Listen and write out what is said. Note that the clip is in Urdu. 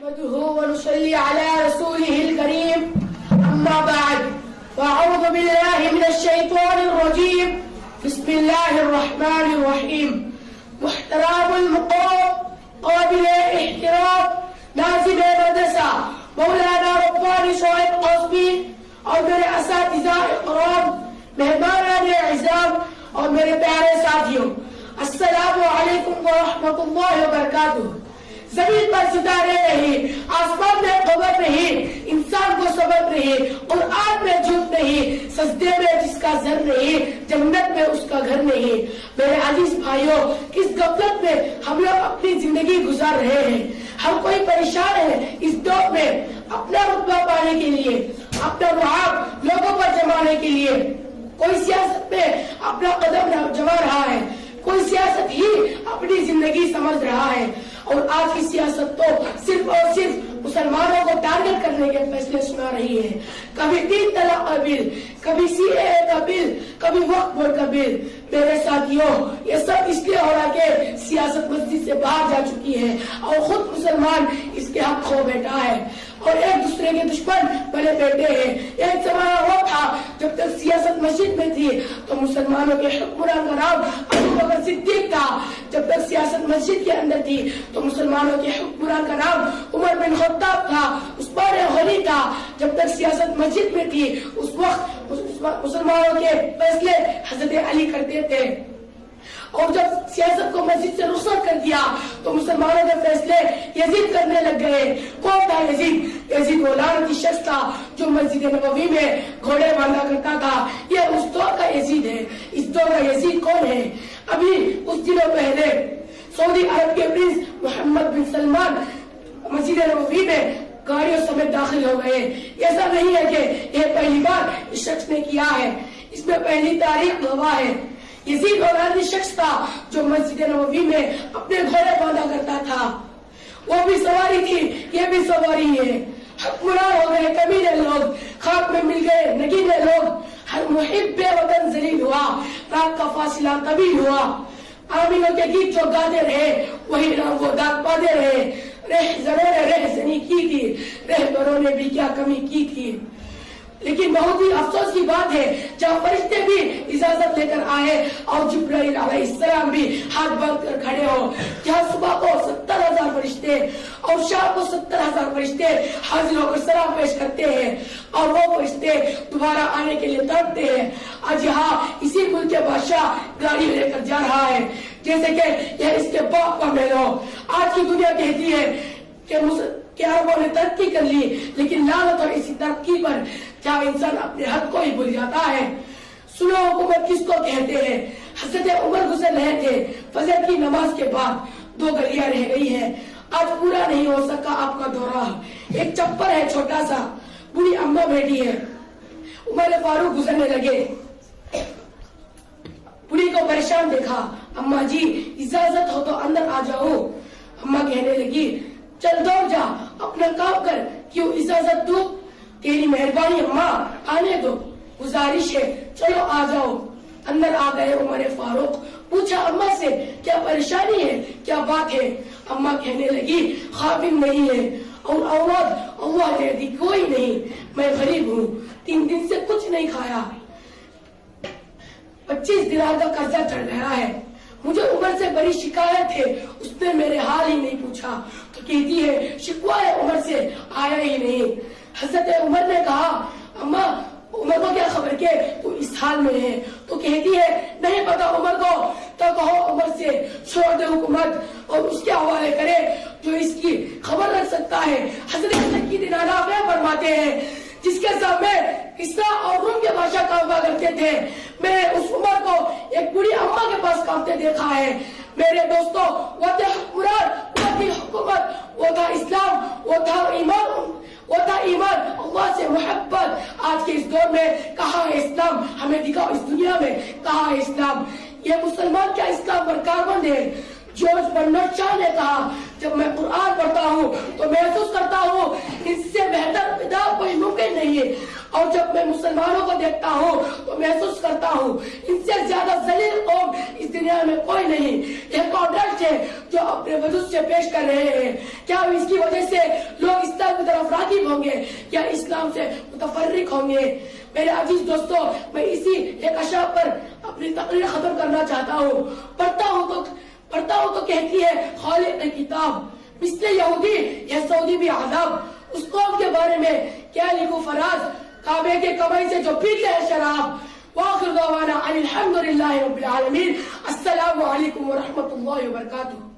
نحمده ونصلي على رسوله الكريم أما بعد فأعوذ بالله من الشيطان الرجيم بسم الله الرحمن الرحيم محترم المقام قابل احترام ناظم مدرسہ مولانا ربانی شعیب قاسمی اور میرے اساتذہ اکرام مہمانان اعزام اور میرے پیارے ساتھیوں، السلام علیکم ورحمۃ اللہ وبرکاتہ۔ زمین پر ستارے نہیں، آسمان میں قمر نہیں، انسان کو صبر نہیں، قرآن میں جھوٹ نہیں، سجدے میں جس کا زر نہیں، جنت میں اس کا گھر نہیں۔ میرے عزیز بھائیوں، کس غفلت میں ہم لوگ اپنی زندگی گزار رہے ہیں۔ ہم کوئی پریشان ہے اس دور میں اپنا رتبہ پانے کے لیے، اپنا رعب لوگوں پر جمانے کے لیے، کوئی سیاست میں اپنا قدم جما رہا ہے، کوئی سیاست ہی اپنی زندگی سمجھ رہا ہے، اور آج کی سیاست تو صرف اور صرف مسلمانوں کو ٹارگٹ کرنے کے فیصلے سنا رہی ہے۔ کبھی 3 طلاق کا بل، کبھی CAA کا بل، کبھی وقف بورڈ کا بل۔ میرے ساتھیوں، یہ سب اس لیے ہو رہا کہ سیاست مسجد سے باہر جا چکی ہے اور خود مسلمان اس کے حق کھو بیٹھا ہے اور ایک دوسرے کے دشمن بنے بیٹھے ہیں۔ ایک زمانہ وہ تھا جب تک سیاست مسجد میں تھی تو مسلمانوں کے حکمران کا نام ابو بکر صدیق تھا، جب تک سیاست مسجد کے اندر تھی تو مسلمانوں کے حکمران کا نام عمر بن خطاب تھا، عثمان غنی تھا، جب تک سیاست مسجد میں تھی اس وقت مسلمانوں کے فیصلے حضرت علی کرتے تھے، اور جب سیاست کو مسجد سے رخصت کر دیا تو مسلمانوں کے فیصلے یزید کرنے لگ گئے۔ کون تھا یزید؟ یزید وہ لعنتی شخص تھا جو مسجد نبوی میں گھوڑے باندھا کرتا تھا۔ یہ اس دور کا یزید ہے۔ اس دور کا یزید کون ہے؟ ابھی کچھ دنوں پہلے سعودی عرب کے پرنس محمد بن سلمان مسجد نبوی میں گاڑیوں سمیت داخل ہو گئے۔ ایسا نہیں ہے کہ یہ پہلی بار اس شخص نے کیا ہے، اس میں پہلی تاریخ گواہ ہے۔ یزید اولادی شخص تھا جو مسجد نبوی میں اپنے گھوڑے باندھا کرتا تھا۔ وہ بھی سواری تھی، یہ بھی سواری ہے۔ حکمران ہو گئے کمینے لوگ، خاک میں مل گئے نگینے لوگ، ہر محب وطن ذلیل ہوا، رات کا فاصلہ طویل ہوا۔ آمینوں کے گیت جو گاتے رہے وہی رنگ و داغ پاتے رہے۔ رہ زنوں نے رہ زنی کی تھی، رہبروں نے بھی کیا کمی کی تھی۔ لیکن بہت ہی افسوس کی بات ہے جہاں فرشتے بھی اجازت لے کر آئے اور جبرائیل علیہ السلام بھی ہاتھ باندھ کر کھڑے ہو، جہاں صبح کو 70,000 فرشتے اور شام کو 70,000 فرشتے حاضر ہو کر سلام پیش کرتے ہیں اور وہ فرشتے دوبارہ آنے کے لیے تڑپتے ہیں۔ آج یہاں اسی ملک کے بادشاہ گاڑی لے کر جا رہا ہے جیسے کہ یہ اس کے باپ کا محل ہو۔ آج کی دنیا کہتی ہے کہ عربوں نے ترقی کر لی، لیکن لعنت اور اسی ترقی پر کیا انسان اپنے حد کو ہی بھول جاتا ہے۔ سنو حکومت کس کو کہتے ہیں؟ حضرت عمر گزر رہے تھے فجر کی نماز کے بعد، 2 گلیاں رہ گئی ہیں، آج پورا نہیں ہو سکا آپ کا دورہ۔ ایک چپر ہے چھوٹا سا، بوڑھی اماں بیٹھی ہے۔ عمر فاروق گزرنے لگے، بوڑھی کو پریشان دیکھا، اماں جی اجازت ہو تو اندر آ جاؤ۔ اماں کہنے لگی چل دوڑ جا، اپنا کام کر، کیوں اجازت دوں؟ تیری مہربانی اماں، آنے دو، گزارش ہے، چلو آ جاؤ۔ اندر آ گئے عمر فاروق، پوچھا اماں سے کیا پریشانی ہے، کیا بات ہے؟ اماں کہنے لگی خادم نہیں ہے اور اولاد اللہ نے دی کوئی نہیں، میں غریب ہوں، 3 دن سے کچھ نہیں کھایا، 25 دینار کا قرضہ چڑھ گیا ہے، مجھے عمر سے بڑی شکایت ہے، اس نے میرے حال ہی نہیں پوچھا۔ تو کہتی ہے شکوہ عمر سے آیا ہی نہیں۔ حضرت عمر نے کہا اماں عمر کو کیا خبر کہ تو اس حال میں ہے؟ تو کہتی ہے نہیں پتا عمر کو، تو کہو عمر سے چھوڑ دے حکومت اور اس کے حوالے کرے جو اس کی خبر رکھ سکتا ہے۔ حضرت کی دینارہ فرماتے ہیں جس کے سامنے کسرا اور روم کے بادشاہ کام کرتے تھے، میں نے اس عمر کو ایک بڑی اماں کے پاس کامتے دیکھا ہے۔ میرے دوستوں، وہ تھا حکمران، وہ تھی حکومت، وہ تھا اسلام، وہ تھا ایمان، اللہ سے محبت۔ آج کے اس دور میں کہاں ہے اسلام؟ ہمیں دکھاؤ اس دنیا میں کہاں ہے اسلام؟ یہ مسلمان کیا اسلام پر کاربند ہے؟ جارج برنارڈ شاہ نے کہا جب میں قرآن پڑھتا ہوں تو محسوس کرتا ہوں اس سے بہتر کتاب کوئی ممکن نہیں ہے، اور جب میں مسلمانوں کو دیکھتا ہوں تو محسوس کرتا ہوں ان سے زیادہ ذلیل قوم اس دنیا میں کوئی نہیں۔ یہ پروڈکٹ ہے جو اپنے وجود سے پیش کر رہے ہیں، کیا اس کی وجہ سے افرادی ہوں گے یا اسلام سے متفرق ہوں گے. میرے عزیز دوستو، میں اسی ایک اشعار پر اپنی تقریر ختم کرنا چاہتا ہوں. پڑھتا ہوں تو کہتی ہے خالق کتاب، مثل یہودی یا سعودی بھی عذاب. اس قوم کے بارے میں کیا لکھوں فراز، کعبے کے کمائی سے جو پیتے ہیں شراب. وآخر دعوانا ان الحمد للہ رب العالمین. السلام علیکم ورحمۃ اللہ وبرکاتہ.